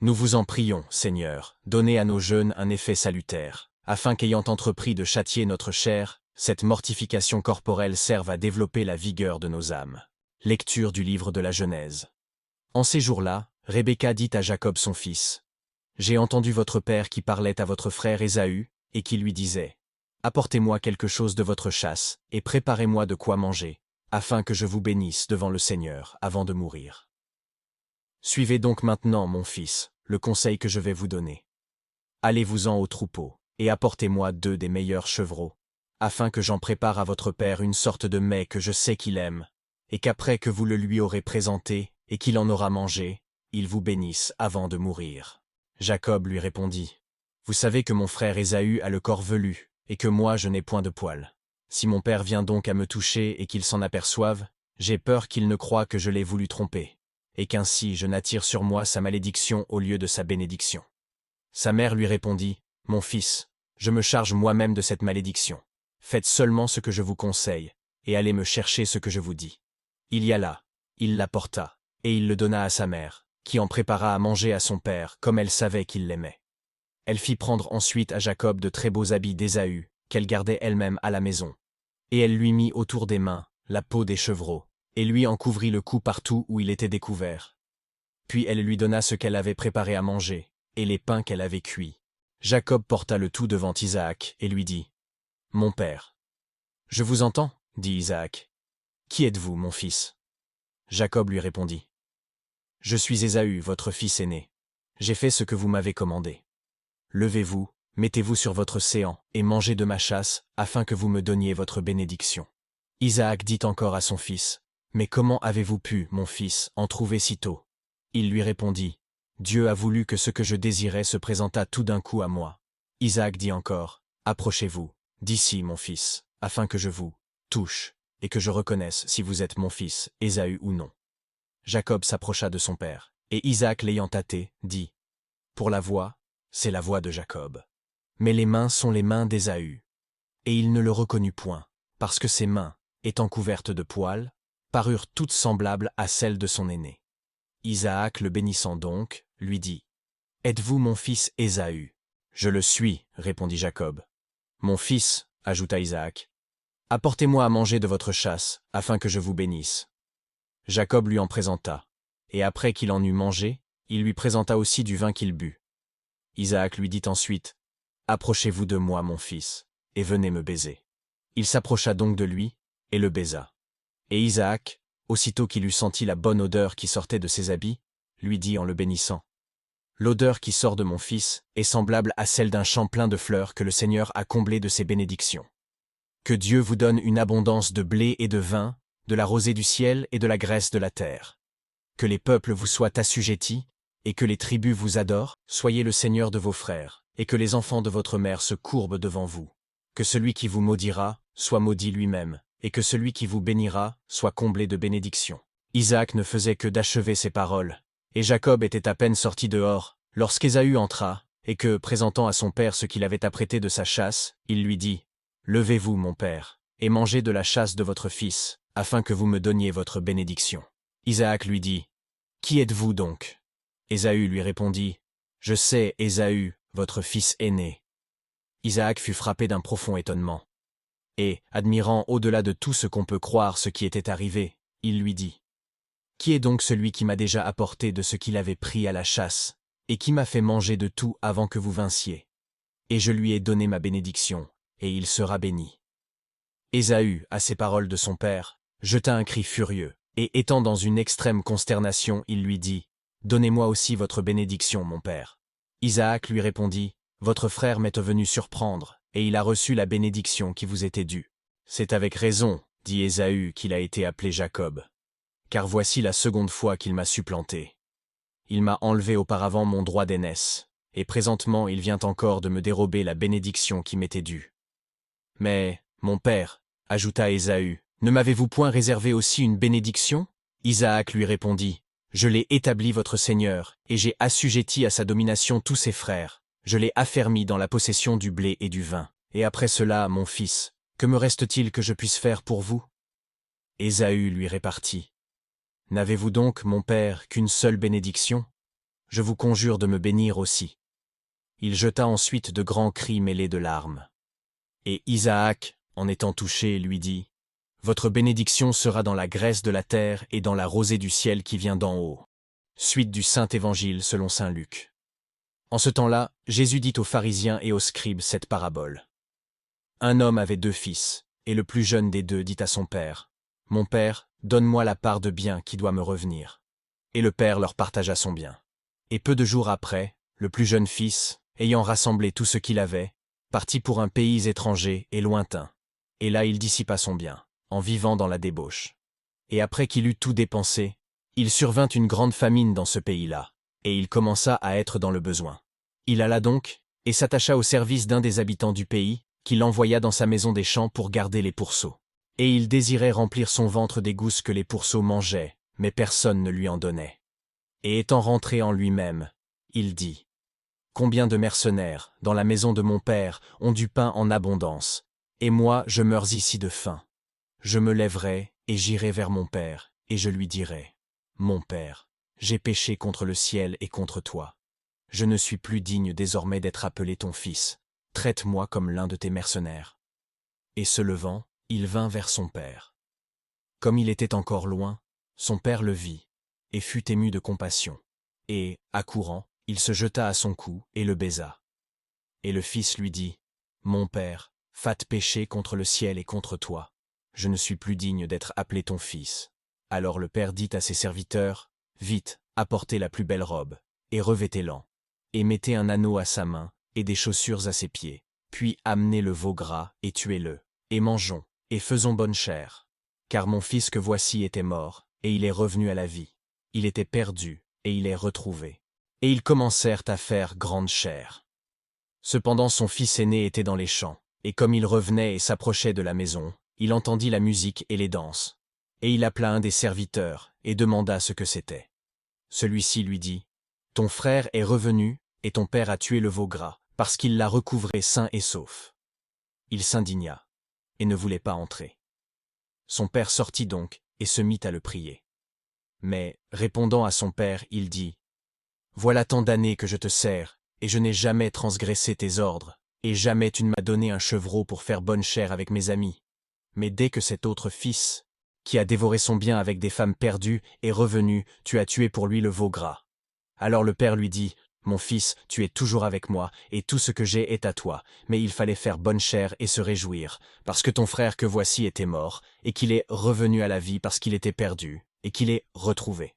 Nous vous en prions, Seigneur, donnez à nos jeûnes un effet salutaire, afin qu'ayant entrepris de châtier notre chair, cette mortification corporelle serve à développer la vigueur de nos âmes. Lecture du livre de la Genèse. En ces jours-là, Rebecca dit à Jacob son fils, « J'ai entendu votre père qui parlait à votre frère Ésaü, et qui lui disait, « Apportez-moi quelque chose de votre chasse, et préparez-moi de quoi manger, afin que je vous bénisse devant le Seigneur avant de mourir. Suivez donc maintenant, mon fils, le conseil que je vais vous donner. Allez-vous-en au troupeau, et apportez-moi 2 des meilleurs chevreaux, afin que j'en prépare à votre père une sorte de mets que je sais qu'il aime, et qu'après que vous le lui aurez présenté, et qu'il en aura mangé, il vous bénisse avant de mourir. » Jacob lui répondit, « Vous savez que mon frère Ésaü a le corps velu, et que moi je n'ai point de poils. Si mon père vient donc à me toucher et qu'il s'en aperçoive, j'ai peur qu'il ne croie que je l'ai voulu tromper, et qu'ainsi je n'attire sur moi sa malédiction au lieu de sa bénédiction. » Sa mère lui répondit, « Mon fils, je me charge moi-même de cette malédiction. Faites seulement ce que je vous conseille, et allez me chercher ce que je vous dis. » Il y alla, il l'apporta, et il le donna à sa mère, qui en prépara à manger à son père, comme elle savait qu'il l'aimait. Elle fit prendre ensuite à Jacob de très beaux habits d'Ésaü, qu'elle gardait elle-même à la maison. Et elle lui mit autour des mains la peau des chevreaux, et lui en couvrit le cou partout où il était découvert. Puis elle lui donna ce qu'elle avait préparé à manger, et les pains qu'elle avait cuits. Jacob porta le tout devant Isaac, et lui dit, « Mon père. »« Je vous entends, » dit Isaac. « Qui êtes-vous, mon fils ?» Jacob lui répondit, « Je suis Ésaü, votre fils aîné. J'ai fait ce que vous m'avez commandé. Levez-vous, mettez-vous sur votre séant, et mangez de ma chasse, afin que vous me donniez votre bénédiction. » Isaac dit encore à son fils, « Mais comment avez-vous pu, mon fils, en trouver si tôt ?» Il lui répondit, « Dieu a voulu que ce que je désirais se présentât tout d'un coup à moi. » Isaac dit encore, « Approchez-vous, d'ici, mon fils, afin que je vous touche, et que je reconnaisse si vous êtes mon fils, Ésaü ou non. » Jacob s'approcha de son père, et Isaac l'ayant tâté, dit, « Pour la voix, c'est la voix de Jacob. Mais les mains sont les mains d'Ésaü. » Et il ne le reconnut point, parce que ses mains, étant couvertes de poils, parurent toutes semblables à celles de son aîné. Isaac, le bénissant donc, lui dit, « Êtes-vous mon fils Ésaü ?»« Je le suis, répondit Jacob. »« Mon fils, ajouta Isaac, apportez-moi à manger de votre chasse, afin que je vous bénisse. » Jacob lui en présenta, et après qu'il en eut mangé, il lui présenta aussi du vin qu'il but. Isaac lui dit ensuite, « Approchez-vous de moi, mon fils, et venez me baiser. » Il s'approcha donc de lui, et le baisa. Et Isaac, aussitôt qu'il eut senti la bonne odeur qui sortait de ses habits, lui dit en le bénissant, « L'odeur qui sort de mon fils est semblable à celle d'un champ plein de fleurs que le Seigneur a comblé de ses bénédictions. Que Dieu vous donne une abondance de blé et de vin, de la rosée du ciel et de la graisse de la terre. Que les peuples vous soient assujettis, et que les tribus vous adorent, soyez le Seigneur de vos frères, et que les enfants de votre mère se courbent devant vous. Que celui qui vous maudira soit maudit lui-même, et que celui qui vous bénira soit comblé de bénédictions. » Isaac ne faisait que d'achever ces paroles, et Jacob était à peine sorti dehors, lorsqu'Ésaü entra, et que, présentant à son père ce qu'il avait apprêté de sa chasse, il lui dit, « Levez-vous, mon père, et mangez de la chasse de votre fils, afin que vous me donniez votre bénédiction. » Isaac lui dit, « Qui êtes-vous donc ?» Ésaü lui répondit, « Je sais, Ésaü, votre fils aîné. » Isaac fut frappé d'un profond étonnement. Et, admirant au-delà de tout ce qu'on peut croire ce qui était arrivé, il lui dit, « Qui est donc celui qui m'a déjà apporté de ce qu'il avait pris à la chasse, et qui m'a fait manger de tout avant que vous vinssiez? Et je lui ai donné ma bénédiction, et il sera béni. » Ésaü, à ces paroles de son père, jeta un cri furieux, et étant dans une extrême consternation, il lui dit, « Donnez-moi aussi votre bénédiction, mon père. » Isaac lui répondit, « Votre frère m'est venu surprendre, et il a reçu la bénédiction qui vous était due. » « C'est avec raison, dit Ésaü, qu'il a été appelé Jacob. Car voici la seconde fois qu'il m'a supplanté. Il m'a enlevé auparavant mon droit d'aînesse, et présentement il vient encore de me dérober la bénédiction qui m'était due. Mais, mon père, ajouta Ésaü, ne m'avez-vous point réservé aussi une bénédiction? Isaac lui répondit, je l'ai établi votre Seigneur, et j'ai assujetti à sa domination tous ses frères. Je l'ai affermi dans la possession du blé et du vin. Et après cela, mon fils, que me reste-t-il que je puisse faire pour vous? Ésaü lui répartit, n'avez-vous donc, mon père, qu'une seule bénédiction? je vous conjure de me bénir aussi. » Il jeta ensuite de grands cris mêlés de larmes. Et Isaac, en étant touché, lui dit, « Votre bénédiction sera dans la graisse de la terre et dans la rosée du ciel qui vient d'en haut. » Suite du Saint-Évangile selon saint Luc. En ce temps-là, Jésus dit aux pharisiens et aux scribes cette parabole. Un homme avait 2 fils, et le plus jeune des 2 dit à son père, « Mon père, donne-moi la part de bien qui doit me revenir. » Et le père leur partagea son bien. Et peu de jours après, le plus jeune fils, ayant rassemblé tout ce qu'il avait, partit pour un pays étranger et lointain. Et là il dissipa son bien, en vivant dans la débauche. Et après qu'il eut tout dépensé, il survint une grande famine dans ce pays-là, et il commença à être dans le besoin. Il alla donc, et s'attacha au service d'un des habitants du pays, qui l'envoya dans sa maison des champs pour garder les pourceaux. Et il désirait remplir son ventre des gousses que les pourceaux mangeaient, mais personne ne lui en donnait. Et étant rentré en lui-même, il dit, « Combien de mercenaires, dans la maison de mon père, ont du pain en abondance, et moi je meurs ici de faim. Je me lèverai, et j'irai vers mon père, et je lui dirai, « Mon père, j'ai péché contre le ciel et contre toi. Je ne suis plus digne désormais d'être appelé ton fils. Traite-moi comme l'un de tes mercenaires. » Et se levant, il vint vers son père. Comme il était encore loin, son père le vit, et fut ému de compassion. Et, accourant, il se jeta à son cou et le baisa. Et le fils lui dit, « Mon père, fat péché contre le ciel et contre toi. Je ne suis plus digne d'être appelé ton fils. » Alors le père dit à ses serviteurs, « Vite, apportez la plus belle robe, et revêtez-l'en, et mettez un anneau à sa main, et des chaussures à ses pieds, puis amenez le veau gras, et tuez-le, et mangeons, et faisons bonne chère. Car mon fils que voici était mort, et il est revenu à la vie. Il était perdu, et il est retrouvé. » Et ils commencèrent à faire grande chère. Cependant son fils aîné était dans les champs, et comme il revenait et s'approchait de la maison, il entendit la musique et les danses. Et il appela un des serviteurs, et demanda ce que c'était. Celui-ci lui dit, « Ton frère est revenu, et ton père a tué le veau gras, parce qu'il l'a recouvré sain et sauf. » Il s'indigna, et ne voulait pas entrer. Son père sortit donc, et se mit à le prier. Mais, répondant à son père, il dit, « Voilà tant d'années que je te sers, et je n'ai jamais transgressé tes ordres, et jamais tu ne m'as donné un chevreau pour faire bonne chère avec mes amis. Mais dès que cet autre fils, qui a dévoré son bien avec des femmes perdues, est revenu, tu as tué pour lui le veau gras. » Alors le père lui dit, « Mon fils, tu es toujours avec moi, et tout ce que j'ai est à toi, mais il fallait faire bonne chère et se réjouir, parce que ton frère que voici était mort, et qu'il est revenu à la vie parce qu'il était perdu, et qu'il est retrouvé. »